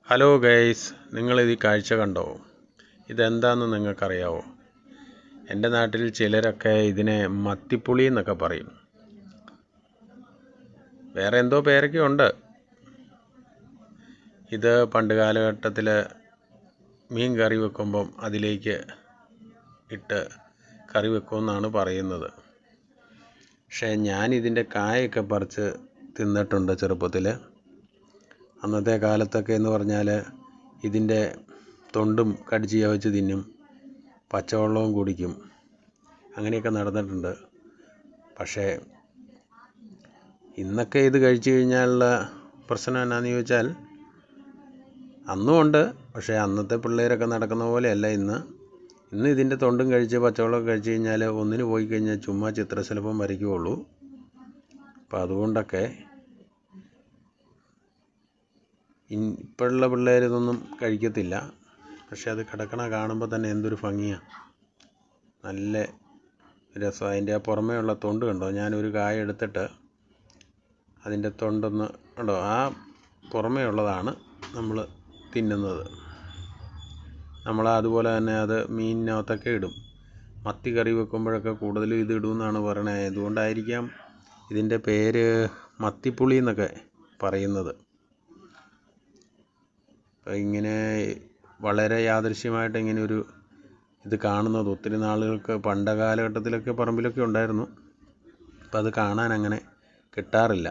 Hello guys, നിങ്ങളിത് ഈ കാഴ്ച കണ്ടോ? ഇതെന്താണെന്ന് നിങ്ങൾക്കറിയാവോ? എൻ്റെ നാട്ടിൽ ചിലരൊക്കെ ഇതിനെ മത്തിപ്പുളി എന്നൊക്കെ പറയും. വേറെ എന്തോ പേരൊക്കെ ഉണ്ട്. ഇത് പണ്ട് കാലഘട്ടത്തിൽ മീൻ കറി വെക്കുമ്പം അതിലേക്ക് ഇട്ട് കറി വെക്കുമെന്നാണ് പറയുന്നത്. പക്ഷേ ഞാനിതിൻ്റെ കായൊക്കെ പറിച്ച് തിന്നിട്ടുണ്ട് ചെറുപ്പത്തിൽ. അന്നത്തെ കാലത്തൊക്കെ എന്ന് പറഞ്ഞാൽ ഇതിൻ്റെ തൊണ്ടും കടിച്ച് ചവച്ച് തിന്നും, പച്ചവെള്ളവും കുടിക്കും, അങ്ങനെയൊക്കെ നടന്നിട്ടുണ്ട്. പക്ഷേ ഇന്നൊക്കെ ഇത് കഴിച്ചു കഴിഞ്ഞാലുള്ള പ്രശ്നം എന്നാന്ന് ചോദിച്ചാൽ, അന്നും ഉണ്ട്, പക്ഷേ അന്നത്തെ പിള്ളേരൊക്കെ നടക്കുന്ന പോലെയല്ല ഇന്ന് ഇതിൻ്റെ തൊണ്ടും കഴിച്ച് പച്ചവെള്ളമൊക്കെ കഴിച്ച് കഴിഞ്ഞാൽ ഒന്നിന് പോയി കഴിഞ്ഞാൽ ചുമ്മാ ചിത്രശലഭം വരയ്ക്കുകയുള്ളൂ. അപ്പം അതുകൊണ്ടൊക്കെ ഇപ്പോഴുള്ള പിള്ളേർ ഇതൊന്നും കഴിക്കത്തില്ല. പക്ഷെ അത് കിടക്കണ കാണുമ്പോൾ തന്നെ എന്തൊരു ഭംഗിയാണ്, നല്ല രസം. അതിൻ്റെ ആ പുറമേ ഉള്ള തൊണ്ട് കണ്ടോ? ഞാനൊരു കായ എടുത്തിട്ട് അതിൻ്റെ തൊണ്ടൊന്ന് കണ്ടോ, ആ പുറമേ ഉള്ളതാണ് നമ്മൾ തിന്നുന്നത്. നമ്മൾ അതുപോലെ തന്നെ അത് മീനിനകത്തൊക്കെ ഇടും. മത്തി കറി വെക്കുമ്പോഴൊക്കെ കൂടുതലും ഇത് ഇടുമെന്നാണ് പറയണത്. അതുകൊണ്ടായിരിക്കാം ഇതിൻ്റെ പേര് മത്തിപ്പുളി എന്നൊക്കെ പറയുന്നത്. അപ്പം ഇങ്ങനെ വളരെ യാദൃശ്യമായിട്ട് ഇങ്ങനെയൊരു ഇത് കാണുന്നത് ഒത്തിരി നാളുകൾക്ക് പണ്ട് കാലഘട്ടത്തിലൊക്കെ പറമ്പിലൊക്കെ ഉണ്ടായിരുന്നു. അപ്പം അത് കാണാൻ അങ്ങനെ കിട്ടാറില്ല.